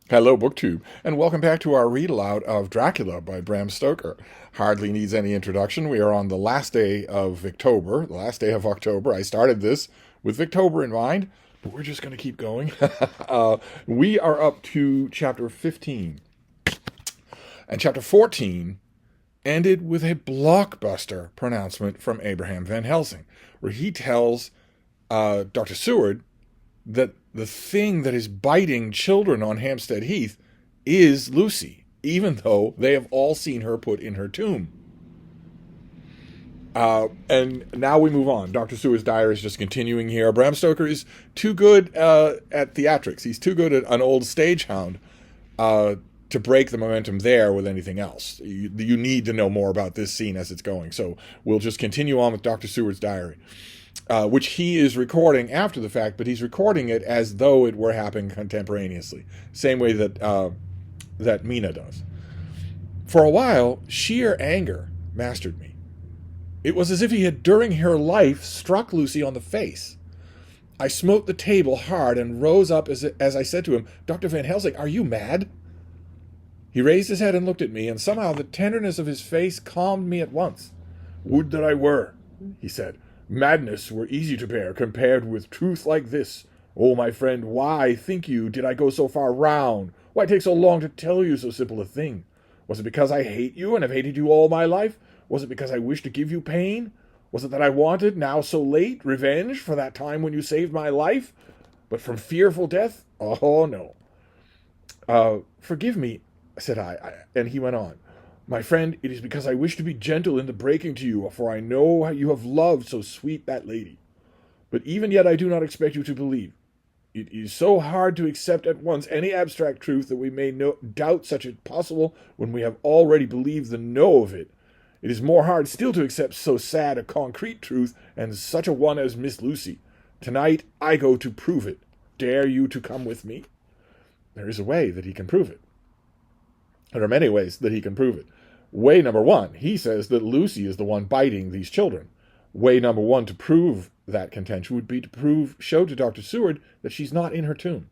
Hello, BookTube, and welcome back to our read aloud of Dracula by Bram Stoker. Hardly needs any introduction. We are on the last day of October. The last day of October. I started this with Victober in mind, but we're just going to keep going. We are up to chapter 15, and chapter 14 ended with a blockbuster pronouncement from Abraham Van Helsing, where he tells Dr. Seward that the thing that is biting children on Hampstead Heath is Lucy, even though they have all seen her put in her tomb. And now we move on. Dr. Seward's diary is just continuing here. Bram Stoker is too good at theatrics. He's too good at an old stagehound to break the momentum there with anything else. You need to know more about this scene as it's going. So we'll just continue on with Dr. Seward's diary. Which he is recording after the fact, but he's recording it as though it were happening contemporaneously, same way that Mina does. For a while, sheer anger mastered me. It was as if he had, during her life, struck Lucy on the face. I smote the table hard and rose up as I said to him, "Dr. Van Helsing, are you mad?" He raised his head and looked at me, and somehow the tenderness of his face calmed me at once. "Would that I were," he said. "Madness were easy to bear compared with truth like this. Oh, my friend, why, think you, did I go so far round? Why take so long to tell you so simple a thing? Was it because I hate you and have hated you all my life? Was it because I wished to give you pain? Was it that I wanted, now so late, revenge for that time when you saved my life? But from fearful death? Oh, no." "Forgive me," said I, and he went on. "My friend, it is because I wish to be gentle in the breaking to you, for I know how you have loved so sweet that lady. But even yet I do not expect you to believe. It is so hard to accept at once any abstract truth that we may doubt such as possible when we have already believed the no of it. It is more hard still to accept so sad a concrete truth, and such a one as Miss Lucy. Tonight I go to prove it. Dare you to come with me?" There is a way that he can prove it. There are many ways that he can prove it. Way number one, he says that Lucy is the one biting these children. Way number one to prove that contention would be to show to Dr. Seward that she's not in her tomb.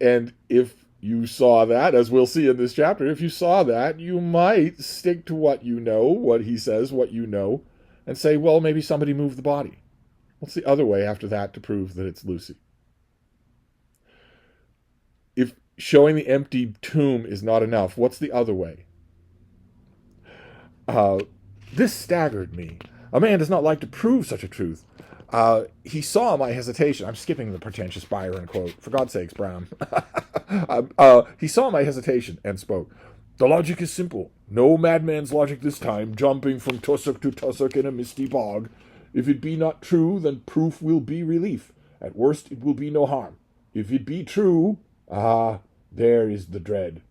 And if you saw that, as we'll see in this chapter, if you saw that, you might stick to what you know, what he says, what you know, and say, well, maybe somebody moved the body. What's the other way after that to prove that it's Lucy? If showing the empty tomb is not enough, what's the other way? This staggered me. A man does not like to prove such a truth. He saw my hesitation. I'm skipping the pretentious Byron quote. For God's sakes, Brown. He saw my hesitation and spoke. "The logic is simple. No madman's logic this time, jumping from tussock to tussock in a misty bog. If it be not true, then proof will be relief. At worst, it will be no harm. If it be true, there is the dread.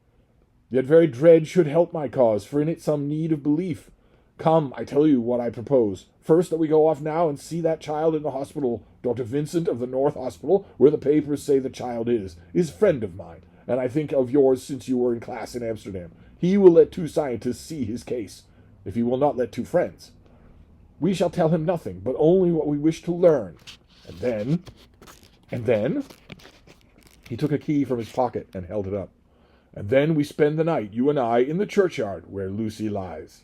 Yet very dread should help my cause, for in it some need of belief. Come, I tell you what I propose. First, that we go off now and see that child in the hospital. Dr. Vincent of the North Hospital, where the papers say the child is a friend of mine, and I think of yours since you were in class in Amsterdam. He will let two scientists see his case, if he will not let two friends. We shall tell him nothing, but only what we wish to learn. And then, he took a key from his pocket and held it up. And then we spend the night, you and I, in the churchyard where Lucy lies.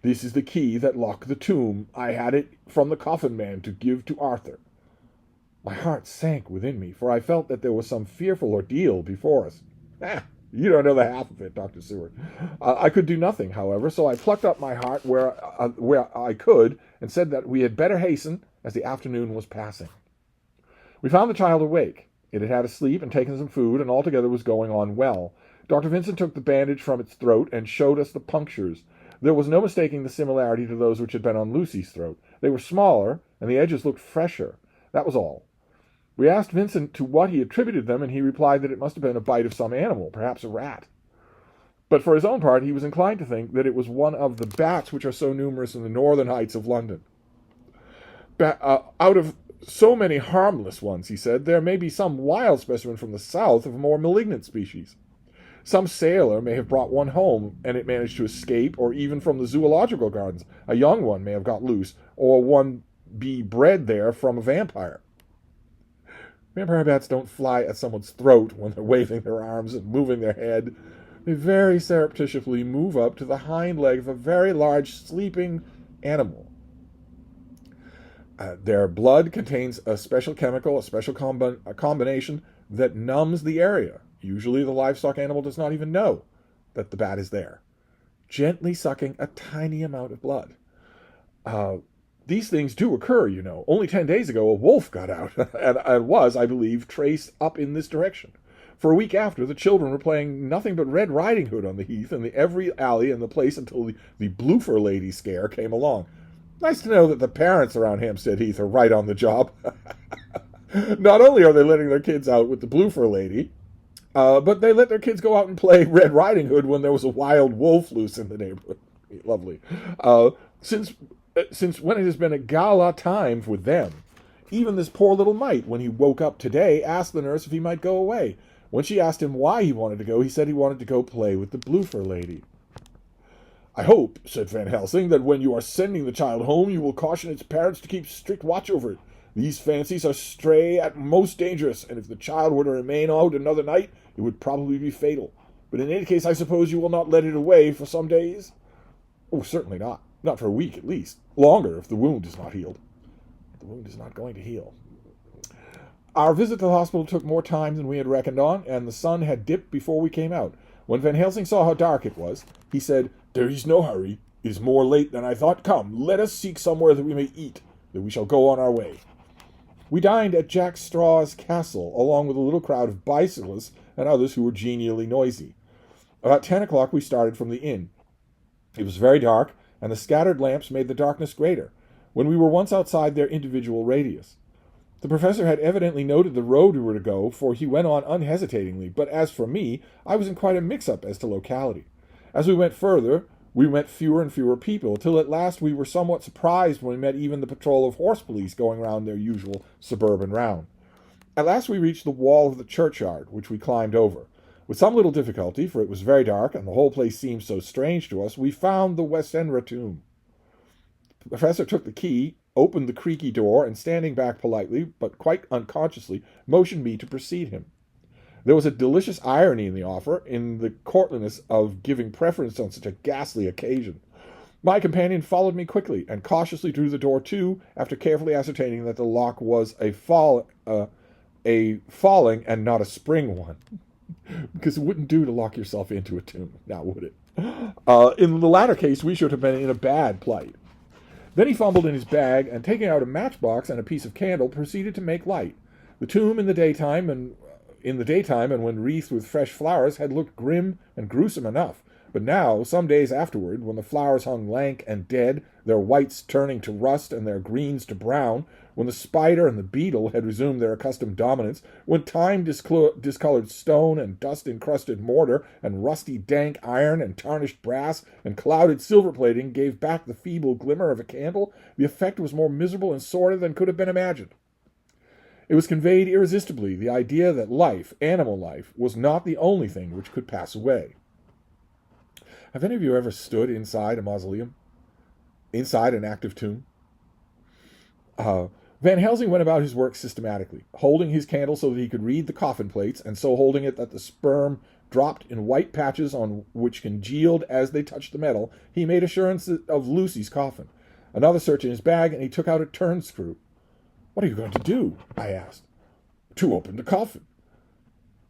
This is the key that locked the tomb. I had it from the coffin man to give to Arthur." My heart sank within me, for I felt that there was some fearful ordeal before us. You don't know the half of it, Dr. Seward. I could do nothing, however, so I plucked up my heart where I could and said that we had better hasten, as the afternoon was passing. We found the child awake. It had had a sleep and taken some food, and altogether was going on well. Dr. Vincent took the bandage from its throat and showed us the punctures. There was no mistaking the similarity to those which had been on Lucy's throat. They were smaller, and the edges looked fresher. That was all. We asked Vincent to what he attributed them, and he replied that it must have been a bite of some animal, perhaps a rat. But for his own part, he was inclined to think that it was one of the bats which are so numerous in the northern heights of London. Out of so many harmless ones, he said, there may be some wild specimen from the south of a more malignant species. Some sailor may have brought one home, and it managed to escape, or even from the zoological gardens. A young one may have got loose, or one be bred there from a vampire. Vampire bats don't fly at someone's throat when they're waving their arms and moving their head. They very surreptitiously move up to the hind leg of a very large sleeping animal. Their blood contains a special chemical, a special combination that numbs the area. Usually the livestock animal does not even know that the bat is there, gently sucking a tiny amount of blood. These things do occur, you know. Only 10 days ago, a wolf got out and was, I believe, traced up in this direction. For a week after, the children were playing nothing but Red Riding Hood on the heath in every alley in the place until the Bloofer Lady scare came along. Nice to know that the parents around Hampstead Heath are right on the job. Not only are they letting their kids out with the Bloofer Lady, but they let their kids go out and play Red Riding Hood when there was a wild wolf loose in the neighborhood. Lovely. Since when it has been a gala time with them. Even this poor little mite, when he woke up today, asked the nurse if he might go away. When she asked him why he wanted to go, he said he wanted to go play with the Bloofer Lady. I hope, said Van Helsing, that when you are sending the child home, you will caution its parents to keep strict watch over it. These fancies are stray at most dangerous, and if the child were to remain out another night, it would probably be fatal. But in any case, I suppose you will not let it away for some days? Oh, certainly not. Not for a week, at least. Longer, if the wound is not healed. The wound is not going to heal. Our visit to the hospital took more time than we had reckoned on, and the sun had dipped before we came out. When Van Helsing saw how dark it was, he said, "There is no hurry. It is more late than I thought. Come, let us seek somewhere that we may eat, that we shall go on our way." We dined at Jack Straw's castle, along with a little crowd of bicyclists and others who were genially noisy. About 10 o'clock we started from the inn. It was very dark, and the scattered lamps made the darkness greater, when we were once outside their individual radius. The professor had evidently noted the road we were to go, for he went on unhesitatingly, but as for me, I was in quite a mix-up as to locality. As we went further, we met fewer and fewer people, till at last we were somewhat surprised when we met even the patrol of horse police going round their usual suburban round. At last we reached the wall of the churchyard, which we climbed over. With some little difficulty, for it was very dark, and the whole place seemed so strange to us, we found the Westenra tomb. The professor took the key, opened the creaky door, and standing back politely, but quite unconsciously, motioned me to precede him. There was a delicious irony in the offer, in the courtliness of giving preference on such a ghastly occasion. My companion followed me quickly, and cautiously drew the door to, after carefully ascertaining that the lock was a falling and not a spring one. Because it wouldn't do to lock yourself into a tomb, now would it? In the latter case, we should have been in a bad plight. Then he fumbled in his bag, and taking out a matchbox and a piece of candle, proceeded to make light. The tomb in the daytime and when wreathed with fresh flowers had looked grim and gruesome enough, but now, some days afterward, when the flowers hung lank and dead, their whites turning to rust and their greens to brown, when the spider and the beetle had resumed their accustomed dominance, when time discolored stone and dust-encrusted mortar and rusty dank iron and tarnished brass and clouded silver plating gave back the feeble glimmer of a candle, the effect was more miserable and sordid than could have been imagined. It was conveyed irresistibly, the idea that life, animal life, was not the only thing which could pass away. Have any of you ever stood inside a mausoleum? Inside an active tomb? Van Helsing went about his work systematically, holding his candle so that he could read the coffin plates, and so holding it that the sperm dropped in white patches on which congealed as they touched the metal. He made assurance of Lucy's coffin. Another search in his bag, and he took out a turn screw. "What are you going to do?" I asked. "To open the coffin."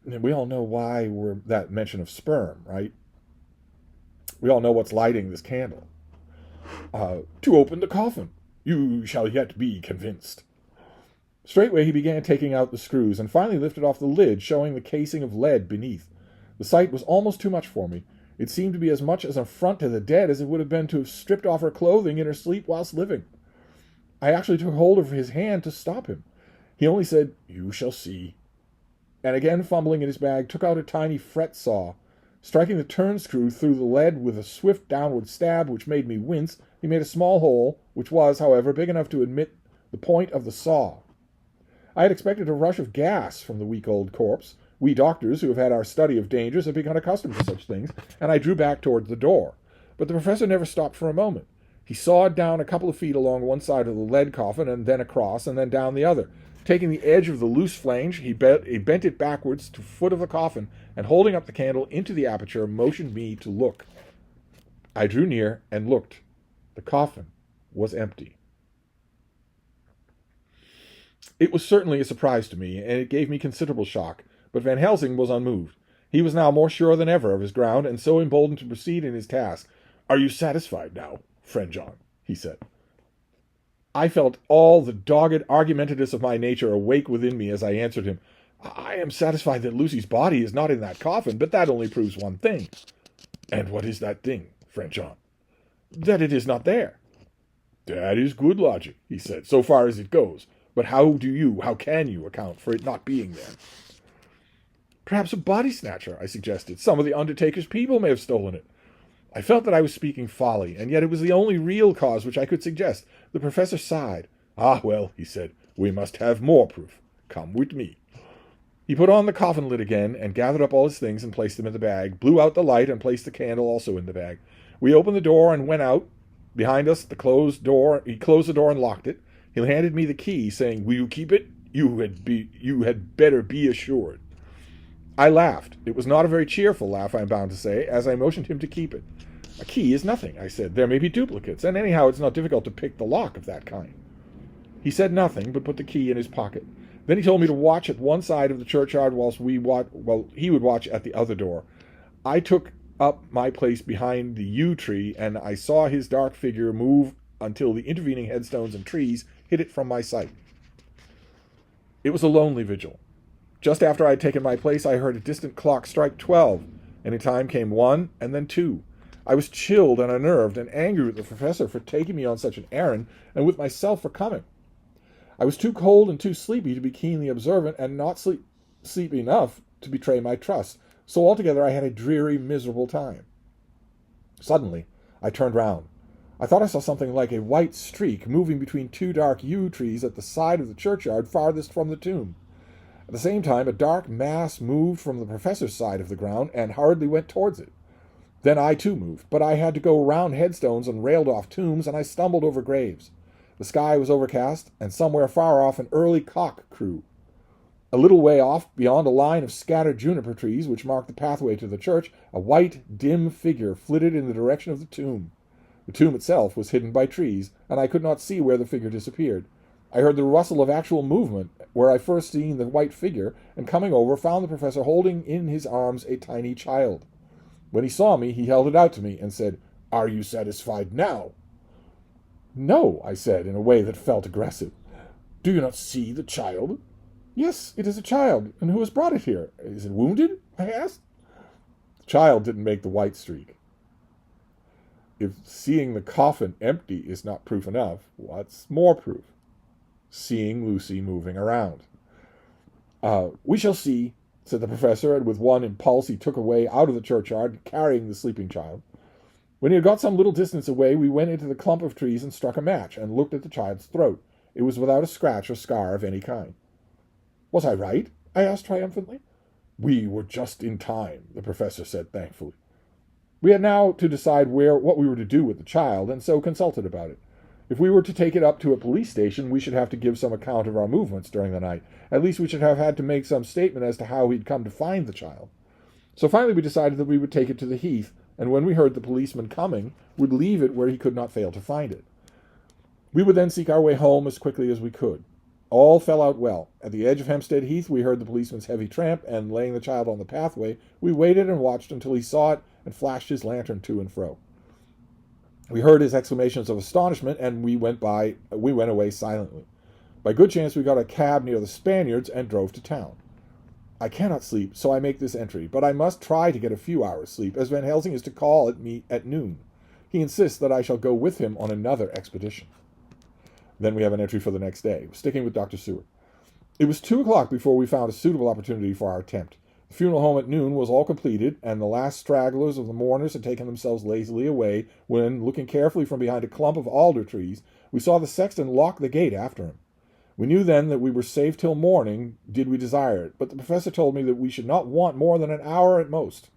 And we all know why we're that mention of sperm, right? We all know what's lighting this candle. "To open the coffin. You shall yet be convinced." Straightway he began taking out the screws, and finally lifted off the lid, showing the casing of lead beneath. The sight was almost too much for me. It seemed to be as much as an affront to the dead as it would have been to have stripped off her clothing in her sleep whilst living. I actually took hold of his hand to stop him. He only said, "You shall see," and again fumbling in his bag, took out a tiny fret saw. Striking the turn screw through the lead with a swift downward stab which made me wince, he made a small hole, which was, however, big enough to admit the point of the saw. I had expected a rush of gas from the weak old corpse. We doctors, who have had our study of dangers, have become accustomed to such things, and I drew back towards the door. But the professor never stopped for a moment. He sawed down a couple of feet along one side of the lead coffin, and then across, and then down the other. Taking the edge of the loose flange, he bent it backwards to the foot of the coffin, and holding up the candle into the aperture, motioned me to look. I drew near and looked. The coffin was empty. It was certainly a surprise to me, and it gave me considerable shock, but Van Helsing was unmoved. He was now more sure than ever of his ground, and so emboldened to proceed in his task. "Are you satisfied now, friend John?" he said. I felt all the dogged argumentativeness of my nature awake within me as I answered him. "I am satisfied that Lucy's body is not in that coffin, but that only proves one thing." "And what is that thing, friend John?" "That it is not there." "That is good logic," he said, "so far as it goes. But how can you account for it not being there?" "Perhaps a body snatcher," I suggested. "Some of the undertaker's people may have stolen it." I felt that I was speaking folly, and yet it was the only real cause which I could suggest. The professor sighed. "Ah, well," he said, "we must have more proof. Come with me." He put on the coffin lid again, and gathered up all his things and placed them in the bag, blew out the light, and placed the candle also in the bag. We opened the door and went out. Behind us, he closed the door and locked it. He handed me the key, saying, "Will you keep it? You had better be assured." I laughed. It was not a very cheerful laugh, I am bound to say, as I motioned him to keep it. "A key is nothing," I said. "There may be duplicates, and anyhow it's not difficult to pick the lock of that kind." He said nothing, but put the key in his pocket. Then he told me to watch at one side of the churchyard while he would watch at the other door. I took up my place behind the yew tree, and I saw his dark figure move until the intervening headstones and trees hid it from my sight. It was a lonely vigil. Just after I had taken my place, I heard a distant clock strike 12, and in time came 1 and then 2. I was chilled and unnerved and angry with the professor for taking me on such an errand, and with myself for coming. I was too cold and too sleepy to be keenly observant, and not sleepy enough to betray my trust, so altogether I had a dreary, miserable time. Suddenly, I turned round. I thought I saw something like a white streak moving between 2 dark yew trees at the side of the churchyard farthest from the tomb. At the same time, a dark mass moved from the professor's side of the ground and hurriedly went towards it. Then I too moved, but I had to go round headstones and railed off tombs, and I stumbled over graves. The sky was overcast, and somewhere far off an early cock crew. A little way off, beyond a line of scattered juniper trees which marked the pathway to the church, a white, dim figure flitted in the direction of the tomb. The tomb itself was hidden by trees, and I could not see where the figure disappeared. I heard the rustle of actual movement where I first seen the white figure, and coming over, found the professor holding in his arms a tiny child. When he saw me, he held it out to me and said, "Are you satisfied now?" "No," I said, in a way that felt aggressive. "Do you not see the child?" "Yes, it is a child. And who has brought it here? Is it wounded?" I asked. The child didn't make the white streak. If seeing the coffin empty is not proof enough, what's more proof? Seeing Lucy moving around. "We shall see," said the professor, and with one impulse he took away out of the churchyard, carrying the sleeping child. When he had got some little distance away, we went into the clump of trees and struck a match, and looked at the child's throat. It was without a scratch or scar of any kind. "Was I right?" I asked triumphantly. "We were just in time," the professor said thankfully. We had now to decide what we were to do with the child, and so consulted about it. If we were to take it up to a police station, we should have to give some account of our movements during the night. At least we should have had to make some statement as to how we'd come to find the child. So finally we decided that we would take it to the heath, and when we heard the policeman coming, would leave it where he could not fail to find it. We would then seek our way home as quickly as we could. All fell out well. At the edge of Hempstead Heath, we heard the policeman's heavy tramp, and laying the child on the pathway, we waited and watched until he saw it and flashed his lantern to and fro. We heard his exclamations of astonishment, and we went away silently. By good chance, we got a cab near the Spaniards and drove to town. I cannot sleep, so I make this entry, but I must try to get a few hours' sleep, as Van Helsing is to call at me at noon. He insists that I shall go with him on another expedition. Then we have an entry for the next day, sticking with Dr. Seward. It was 2:00 before we found a suitable opportunity for our attempt. The funeral home at noon was all completed, and the last stragglers of the mourners had taken themselves lazily away, when, looking carefully from behind a clump of alder trees, we saw the sexton lock the gate after him. We knew then that we were safe till morning, did we desire it, but the professor told me that we should not want more than an hour at most.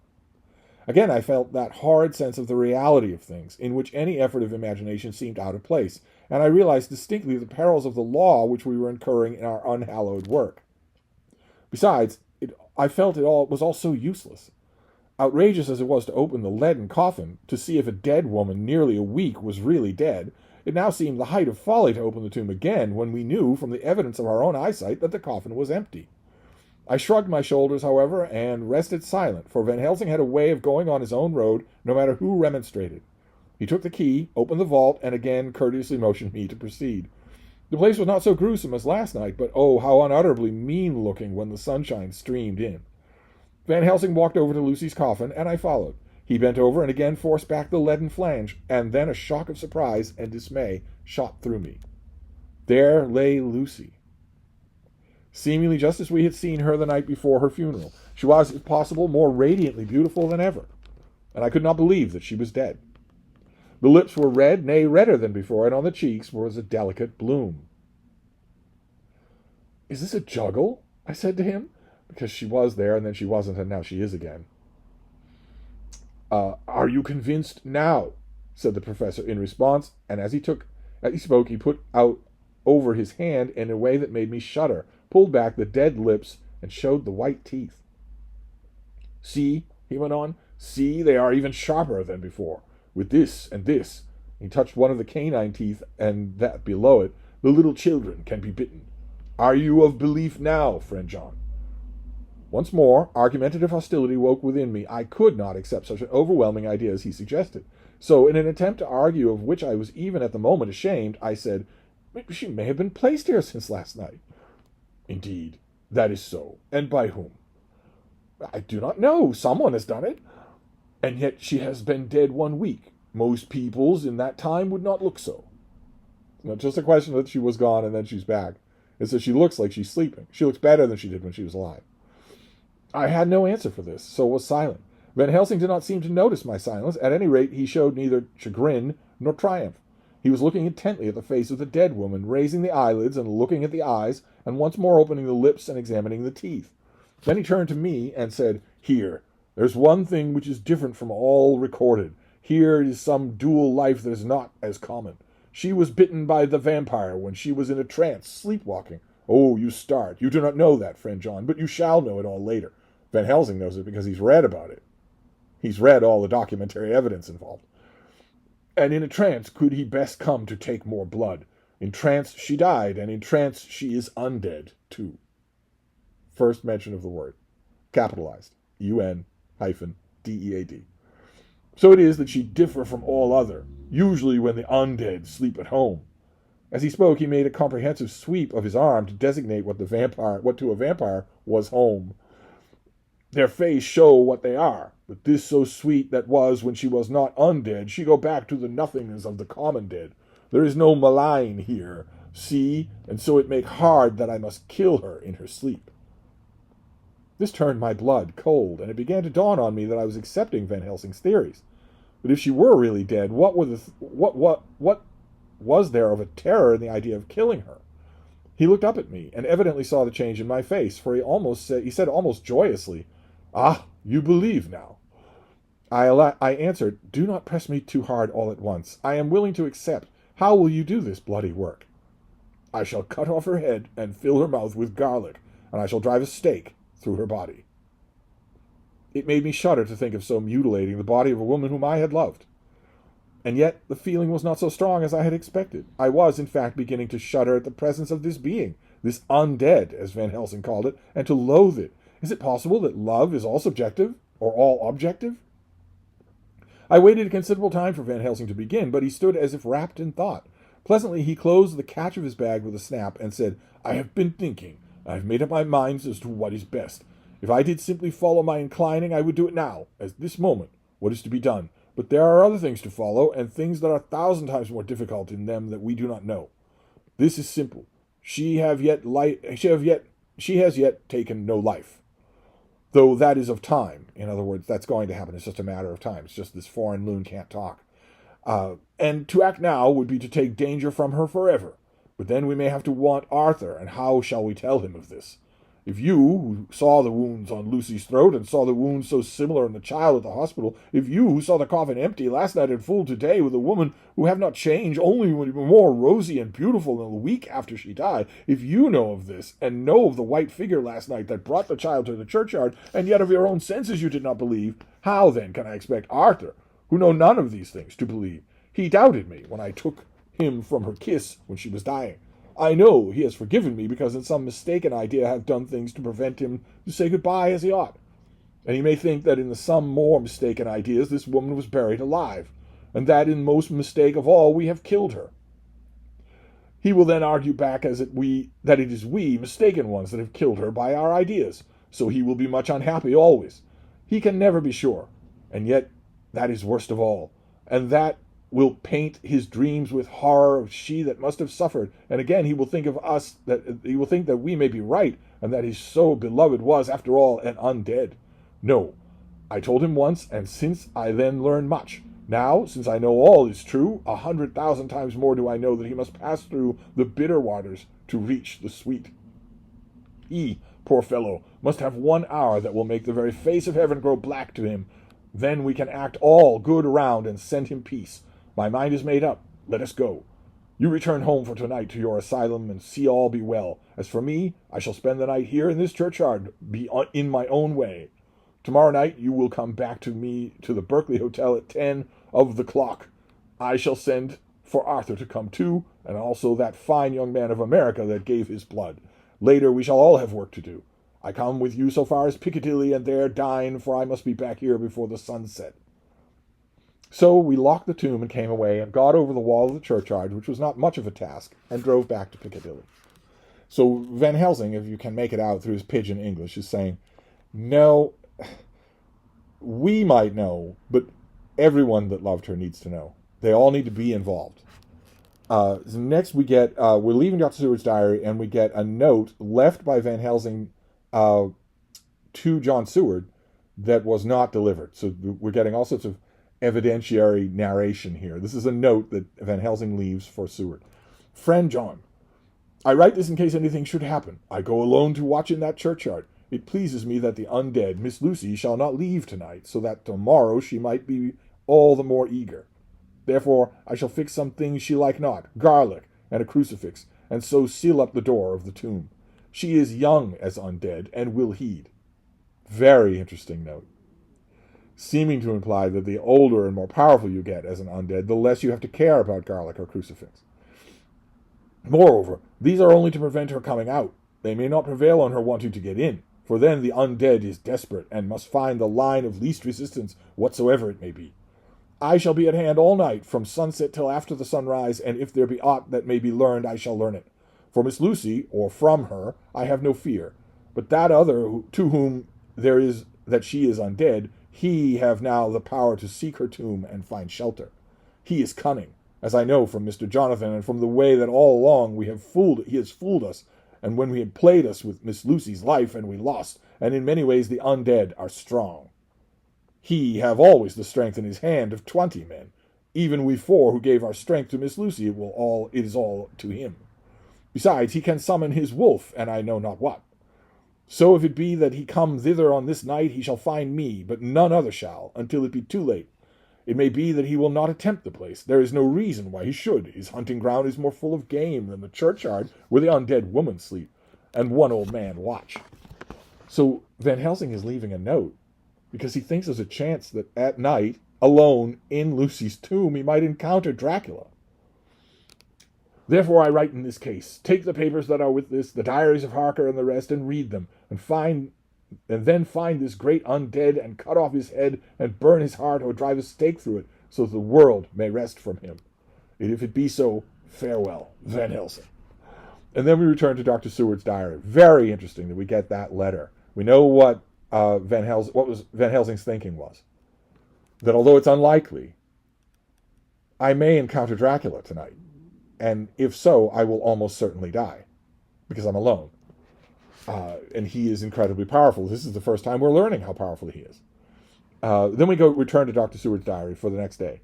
Again I felt that horrid sense of the reality of things, in which any effort of imagination seemed out of place, and I realized distinctly the perils of the law which we were incurring in our unhallowed work. Besides, I felt it all was all so useless. Outrageous as it was to open the leaden coffin to see if a dead woman nearly a week was really dead, it now seemed the height of folly to open the tomb again when we knew from the evidence of our own eyesight that the coffin was empty. I shrugged my shoulders, however, and rested silent, for Van Helsing had a way of going on his own road no matter who remonstrated. He took the key, opened the vault, and again courteously motioned me to proceed. The place was not so gruesome as last night, but oh, how unutterably mean-looking when the sunshine streamed in. Van Helsing walked over to Lucy's coffin, and I followed. He bent over and again forced back the leaden flange, and then a shock of surprise and dismay shot through me. There lay Lucy, seemingly just as we had seen her the night before her funeral. She was, if possible, more radiantly beautiful than ever, and I could not believe that she was dead. The lips were red, nay, redder than before, and on the cheeks was a delicate bloom. "Is this a juggle?" I said to him, because she was there, and then she wasn't, and now she is again. "Are you convinced now?" said the professor in response, and as he spoke, he put out over his hand in a way that made me shudder, pulled back the dead lips, and showed the white teeth. "See," he went on, "see, they are even sharper than before. With this and this," he touched one of the canine teeth and that below it, "the little children can be bitten. Are you of belief now, friend John?" Once more, argumentative hostility woke within me. I could not accept such an overwhelming idea as he suggested. So, in an attempt to argue of which I was even at the moment ashamed, I said, "She may have been placed here since last night." "Indeed, that is so. And by whom?" "I do not know. Someone has done it." "And yet she has been dead 1 week. Most peoples in that time would not look so." Not just a question that she was gone and then she's back. It's that she looks like she's sleeping. She looks better than she did when she was alive. I had no answer for this, so was silent. Van Helsing did not seem to notice my silence. At any rate, he showed neither chagrin nor triumph. He was looking intently at the face of the dead woman, raising the eyelids and looking at the eyes, and once more opening the lips and examining the teeth. Then he turned to me and said, "Here, there's one thing which is different from all recorded. Here is some dual life that is not as common. She was bitten by the vampire when she was in a trance, sleepwalking. Oh, you start. You do not know that, friend John, but you shall know it all later. Van Helsing knows it because he's read about it. He's read all the documentary evidence involved. And in a trance could he best come to take more blood. In trance she died, and in trance she is undead, too." First mention of the word. Capitalized. UN-DEAD. "So it is that she differ from all other, usually when the undead sleep at home." As he spoke, he made a comprehensive sweep of his arm to designate what to a vampire was home. "Their face show what they are, but this so sweet that was when she was not undead, she go back to the nothingness of the common dead. There is no malign here, see, and so it make hard that I must kill her in her sleep." This turned my blood cold, and it began to dawn on me that I was accepting Van Helsing's theories. But if she were really dead, what was there of a terror in the idea of killing her? He looked up at me, and evidently saw the change in my face, for he said almost joyously, "Ah, you believe now." I answered, "Do not press me too hard all at once. I am willing to accept. How will you do this bloody work?" "I shall cut off her head and fill her mouth with garlic, and I shall drive a stake through her body." It made me shudder to think of so mutilating the body of a woman whom I had loved. And yet the feeling was not so strong as I had expected. I was, in fact, beginning to shudder at the presence of this being, this undead, as Van Helsing called it, and to loathe it. Is it possible that love is all subjective, or all objective? I waited a considerable time for Van Helsing to begin, but he stood as if wrapped in thought. Presently he closed the catch of his bag with a snap and said, "I have been thinking. I have made up my mind as to what is best. If I did simply follow my inclining, I would do it now, at this moment. What is to be done? But there are other things to follow, and things that are 1,000 times more difficult in them that we do not know. This is simple. She has yet taken no life. Though that is of time. In other words, that's going to happen. It's just a matter of time. It's just this foreign loon can't talk. And to act now would be to take danger from her forever. But then we may have to want Arthur, and how shall we tell him of this? If you, who saw the wounds on Lucy's throat and saw the wounds so similar in the child at the hospital, if you, who saw the coffin empty last night and full today with a woman who have not changed, only more rosy and beautiful than a week after she died, if you know of this, and know of the white figure last night that brought the child to the churchyard, and yet of your own senses you did not believe, how then can I expect Arthur, who know none of these things, to believe? He doubted me when I took him from her kiss when she was dying. I know he has forgiven me because in some mistaken idea I have done things to prevent him to say goodbye as he ought. And he may think that in some more mistaken ideas this woman was buried alive, and that in most mistake of all we have killed her. He will then argue back that it is we, mistaken ones, that have killed her by our ideas, so he will be much unhappy always. He can never be sure, and yet that is worst of all, and that will paint his dreams with horror of she that must have suffered, and again he will think of us, that he will think that we may be right, and that his so beloved was, after all, an undead. No, I told him once, and since I then learned much. Now, since I know all is true, 100,000 times more do I know that he must pass through the bitter waters to reach the sweet. He, poor fellow, must have 1 hour that will make the very face of heaven grow black to him. Then we can act all good around and send him peace. My mind is made up. Let us go. You return home for tonight to your asylum and see all be well. As for me, I shall spend the night here in this churchyard, be in my own way. Tomorrow night you will come back to me to the Berkeley Hotel at 10 of the clock. I shall send for Arthur to come too, and also that fine young man of America that gave his blood. Later we shall all have work to do. I come with you so far as Piccadilly and there dine, for I must be back here before the sun set. So we locked the tomb and came away and got over the wall of the churchyard, which was not much of a task, and drove back to Piccadilly. So Van Helsing, if you can make it out through his pidgin English, is saying, no, we might know, but everyone that loved her needs to know. They all need to be involved. So next we get, we're leaving Dr. Seward's diary, and we get a note left by Van Helsing to John Seward that was not delivered. So we're getting all sorts of evidentiary narration here. This is a note that Van Helsing leaves for Seward. Friend John, I write this in case anything should happen. I go alone to watch in that churchyard. It pleases me that the undead, Miss Lucy, shall not leave tonight, so that tomorrow she might be all the more eager. Therefore I shall fix some things she like not, garlic and a crucifix, and so seal up the door of the tomb. She is young as undead, and will heed. Very interesting note, seeming to imply that the older and more powerful you get as an undead, the less you have to care about garlic or crucifix. Moreover, these are only to prevent her coming out. They may not prevail on her wanting to get in, for then the undead is desperate, and must find the line of least resistance, whatsoever it may be. I shall be at hand all night, from sunset till after the sunrise, and if there be aught that may be learned, I shall learn it. For Miss Lucy, or from her, I have no fear. But that other to whom there is that she is undead, he have now the power to seek her tomb and find shelter. He is cunning, as I know from Mr. Jonathan, and from the way that all along he has fooled us, and when we had played us with Miss Lucy's life, and we lost, and in many ways the undead are strong. He have always the strength in his hand of 20 men. Even we 4 who gave our strength to Miss Lucy, it is all to him. Besides, he can summon his wolf, and I know not what. So if it be that he come thither on this night, he shall find me, but none other shall, until it be too late. It may be that he will not attempt the place. There is no reason why he should. His hunting ground is more full of game than the churchyard where the undead women sleep, and one old man watch. So Van Helsing is leaving a note, because he thinks there's a chance that at night, alone in Lucy's tomb, he might encounter Dracula. Therefore I write in this case, take the papers that are with this, the diaries of Harker and the rest, and read them, and then find this great undead, and cut off his head, and burn his heart, or drive a stake through it, so that the world may rest from him. And if it be so, farewell, Van Helsing. And then we return to Dr. Seward's diary. Very interesting that we get that letter. We know what Van Helsing's thinking was. That although it's unlikely, I may encounter Dracula tonight. And if so, I will almost certainly die, because I'm alone. And he is incredibly powerful. This is the first time we're learning how powerful he is. Then we return to Dr. Seward's diary for the next day.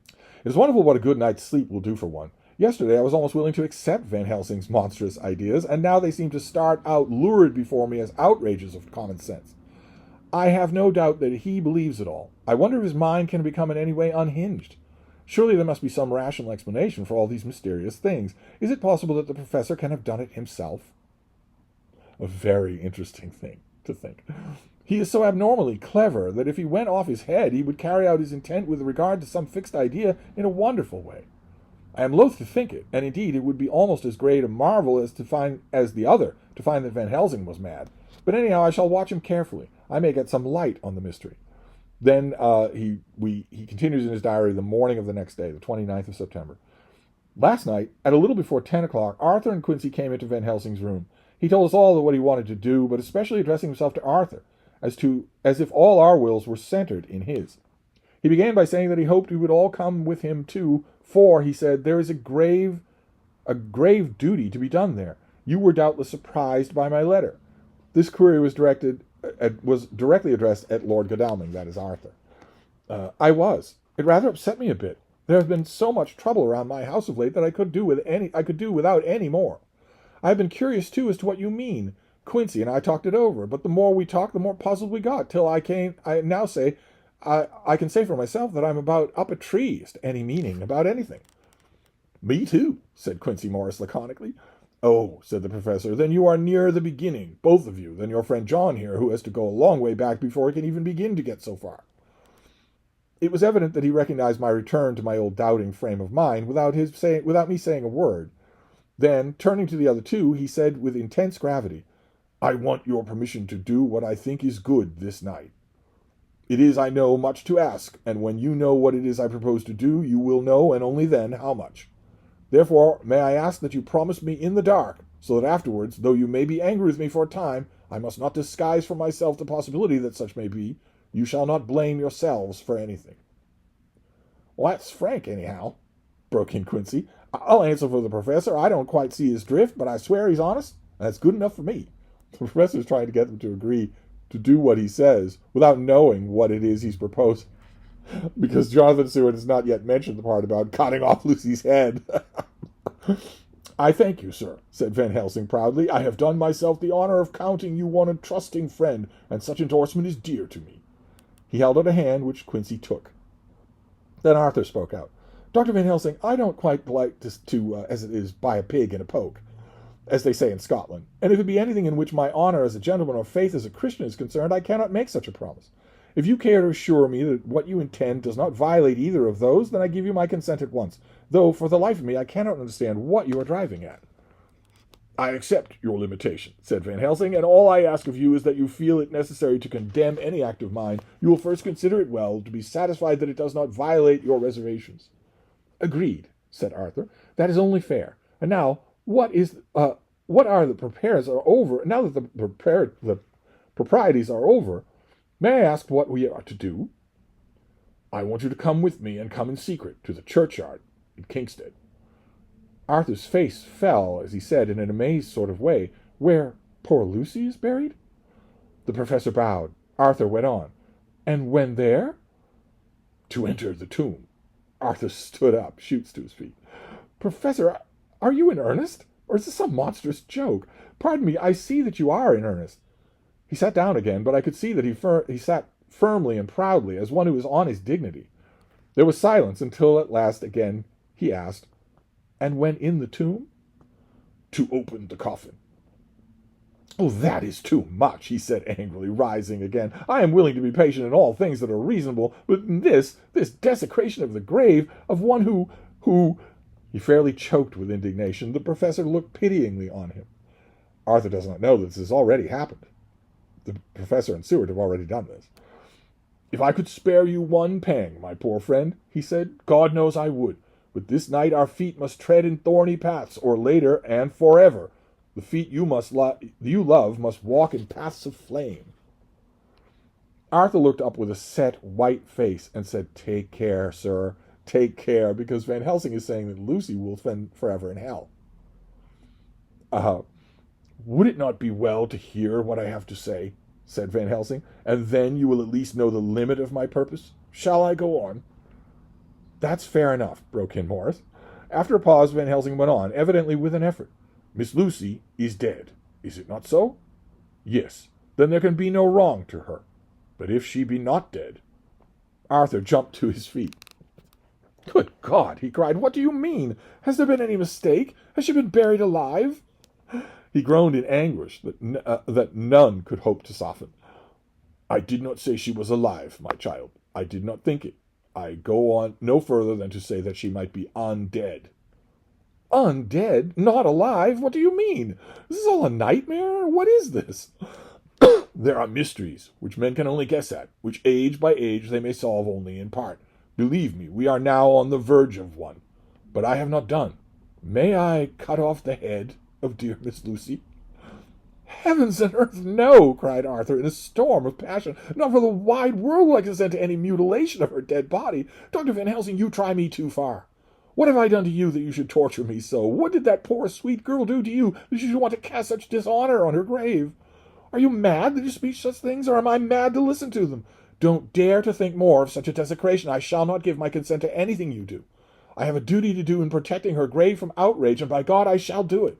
It is wonderful what a good night's sleep will do for one. Yesterday I was almost willing to accept Van Helsing's monstrous ideas, and now they seem to start out lurid before me as outrages of common sense. I have no doubt that he believes it all. I wonder if his mind can become in any way unhinged. Surely there must be some rational explanation for all these mysterious things. Is it possible that the professor can have done it himself? A very interesting thing to think. He is so abnormally clever that if he went off his head, he would carry out his intent with regard to some fixed idea in a wonderful way. I am loath to think it, and indeed it would be almost as great a marvel as the other to find that Van Helsing was mad. But anyhow, I shall watch him carefully. I may get some light on the mystery. Then he continues in his diary the morning of the next day, the 29th of September. Last night, at a little before 10 o'clock, Arthur and Quincy came into Van Helsing's room. He told us all what he wanted to do, but especially addressing himself to Arthur, as if all our wills were centered in his. He began by saying that he hoped we would all come with him too, for, he said, there is a grave duty to be done there. You were doubtless surprised by my letter. This query was directly addressed at Lord Godalming, that is Arthur. I was. It rather upset me a bit. There has been so much trouble around my house of late that I could do without any more. I have been curious too as to what you mean. Quincy and I talked it over, but the more we talked, the more puzzled we got, till I can say for myself that I'm about up a tree as to any meaning about anything. Me too, said Quincy Morris laconically. Oh, said the professor, then you are near the beginning, both of you, than your friend John here, who has to go a long way back before he can even begin to get so far. It was evident that he recognized my return to my old doubting frame of mind without me saying a word. Then, turning to the other two, he said with intense gravity, I want your permission to do what I think is good this night. It is, I know, much to ask, and when you know what it is I propose to do, you will know, and only then, how much. Therefore, may I ask that you promise me in the dark, so that afterwards, though you may be angry with me for a time, I must not disguise from myself the possibility that such may be. You shall not blame yourselves for anything. Well, that's frank, anyhow, broke in Quincy. I'll answer for the professor. I don't quite see his drift, but I swear he's honest, and that's good enough for me. The professor's trying to get them to agree to do what he says without knowing what it is he's proposing, because Jonathan Seward has not yet mentioned the part about cutting off Lucy's head. I thank you, sir, said Van Helsing proudly. I have done myself the honor of counting you one a trusting friend, and such endorsement is dear to me. He held out a hand, which Quincy took. Then Arthur spoke out. Dr. Van Helsing, I don't quite like to as it is, buy a pig in a poke, as they say in Scotland. And if it be anything in which my honor as a gentleman or faith as a Christian is concerned, I cannot make such a promise. If you care to assure me that what you intend does not violate either of those, then I give you my consent at once, though for the life of me I cannot understand what you are driving at. I accept your limitation, said Van Helsing, and all I ask of you is that you feel it necessary to condemn any act of mine. You will first consider it well, to be satisfied that it does not violate your reservations. Agreed, said Arthur. That is only fair. And now, what are the prepares are over? Now that the proprieties are over, may I ask what we are to do? I want you to come with me, and come in secret to the churchyard in Kingsted. Arthur's face fell as he said in an amazed sort of way, Where poor Lucy is buried? The professor bowed. Arthur went on, And when there? To enter the tomb. Arthur stood up, shoots to his feet. Professor, are you in earnest? Or is this some monstrous joke? Pardon me, I see that you are in earnest. He sat down again, but I could see that he sat firmly and proudly, as one who is on his dignity. There was silence until at last again he asked, And when in the tomb? To open the coffin. Oh, that is too much, he said angrily, rising again. I am willing to be patient in all things that are reasonable, but in this desecration of the grave of one who... He fairly choked with indignation. The professor looked pityingly on him. Arthur does not know that this has already happened. The professor and Seward have already done this. If I could spare you one pang, my poor friend, he said, God knows I would. But this night our feet must tread in thorny paths, or later and forever. The feet you love must walk in paths of flame. Arthur looked up with a set, white face and said, Take care, sir, take care, because Van Helsing is saying that Lucy will spend forever in hell. Would it not be well to hear what I have to say, said Van Helsing, and then you will at least know the limit of my purpose? Shall I go on? That's fair enough, broke in Morris. After a pause, Van Helsing went on, evidently with an effort. Miss Lucy is dead. Is it not so? Yes. Then there can be no wrong to her. But if she be not dead... Arthur jumped to his feet. Good God, he cried. What do you mean? Has there been any mistake? Has she been buried alive? He groaned in anguish that none could hope to soften. I did not say she was alive, my child. I did not think it. I go on no further than to say that she might be undead. Undead? Not alive? What do you mean? Is this all a nightmare? What is this? There are mysteries, which men can only guess at, which age by age they may solve only in part. Believe me, we are now on the verge of one. But I have not done. May I cut off the head of dear Miss Lucy? Heavens and earth, no, cried Arthur in a storm of passion. Not for the wide world will I consent to any mutilation of her dead body. Dr. Van Helsing, you try me too far. What have I done to you that you should torture me so? What did that poor sweet girl do to you that you should want to cast such dishonor on her grave? Are you mad that you speak such things, or am I mad to listen to them? Don't dare to think more of such a desecration. I shall not give my consent to anything you do. I have a duty to do in protecting her grave from outrage, and by God I shall do it.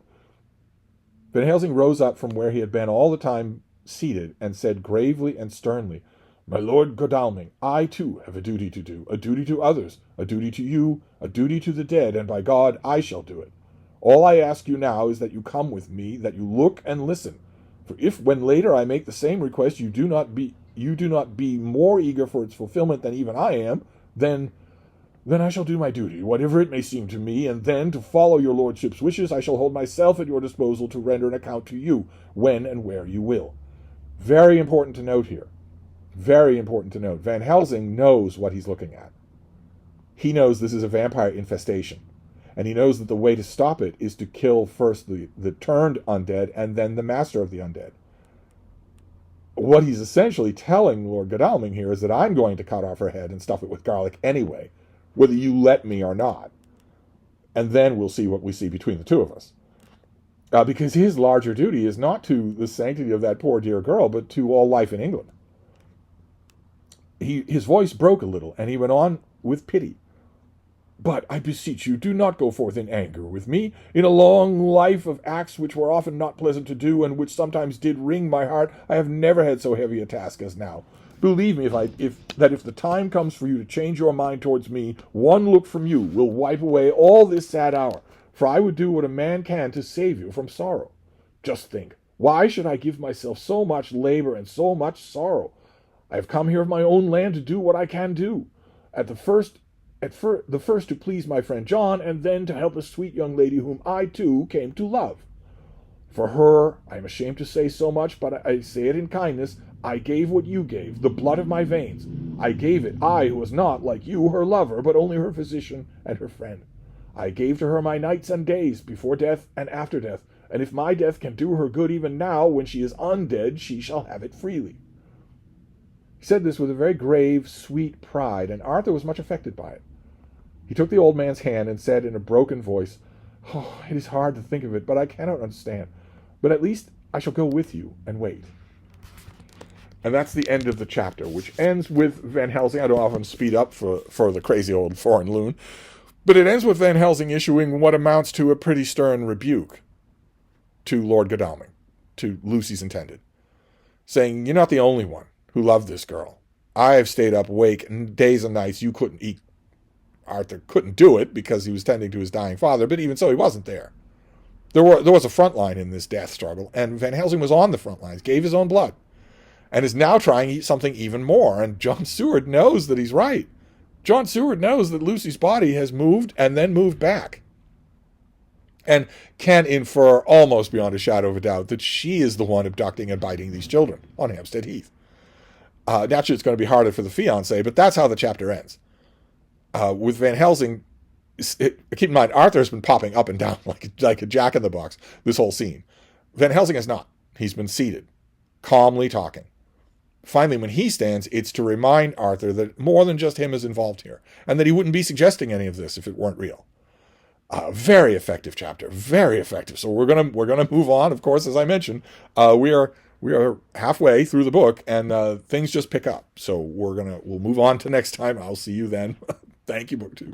Van Helsing rose up from where he had been all the time seated, and said gravely and sternly, My Lord Godalming, I too have a duty to do, a duty to others, a duty to you, a duty to the dead, and by God I shall do it. All I ask you now is that you come with me, that you look and listen. For if, when later I make the same request, you do not be more eager for its fulfillment than even I am, then I shall do my duty, whatever it may seem to me, and then, to follow your lordship's wishes, I shall hold myself at your disposal to render an account to you, when and where you will. Very important to note here. Very important to note. Van Helsing knows what he's looking at. He knows this is a vampire infestation. And he knows that the way to stop it is to kill first the turned undead and then the master of the undead. What he's essentially telling Lord Godalming here is that I'm going to cut off her head and stuff it with garlic anyway, whether you let me or not. And then we'll see what we see between the two of us. Because his larger duty is not to the sanctity of that poor dear girl, but to all life in England. His voice broke a little, and he went on with pity. But, I beseech you, do not go forth in anger with me, in a long life of acts which were often not pleasant to do, and which sometimes did wring my heart. I have never had so heavy a task as now. Believe me, if the time comes for you to change your mind towards me, one look from you will wipe away all this sad hour, for I would do what a man can to save you from sorrow. Just think, why should I give myself so much labor and so much sorrow? I have come here of my own land to do what I can do. The first to please my friend John, and then to help a sweet young lady whom I, too, came to love. For her, I am ashamed to say so much, but I say it in kindness, I gave what you gave, the blood of my veins. I gave it, I, who was not, like you, her lover, but only her physician and her friend. I gave to her my nights and days, before death and after death, and if my death can do her good even now, when she is undead, she shall have it freely. He said this with a very grave, sweet pride, and Arthur was much affected by it. He took the old man's hand and said in a broken voice, Oh, it is hard to think of it, but I cannot understand. But at least I shall go with you and wait. And that's the end of the chapter, which ends with Van Helsing. I don't often speed up for the crazy old foreign loon, but it ends with Van Helsing issuing what amounts to a pretty stern rebuke to Lord Godalming, to Lucy's intended, saying, You're not the only one who loved this girl. I have stayed up awake days and nights. You couldn't eat. Arthur couldn't do it because he was tending to his dying father, but even so, he wasn't there. There was a front line in this death struggle, and Van Helsing was on the front lines, gave his own blood, and is now trying something even more, and John Seward knows that he's right. John Seward knows that Lucy's body has moved and then moved back, and can infer almost beyond a shadow of a doubt that she is the one abducting and biting these children on Hampstead Heath. Naturally, it's going to be harder for the fiancé, but that's how the chapter ends. With Van Helsing, keep in mind, Arthur has been popping up and down like a jack-in-the-box this whole scene. Van Helsing has not. He's been seated, calmly talking. Finally, when he stands, it's to remind Arthur that more than just him is involved here, and that he wouldn't be suggesting any of this if it weren't real. Very effective chapter, very effective. So we're gonna move on. Of course, as I mentioned, we are halfway through the book, and things just pick up. So we'll move on to next time. I'll see you then. Thank you, BookTube.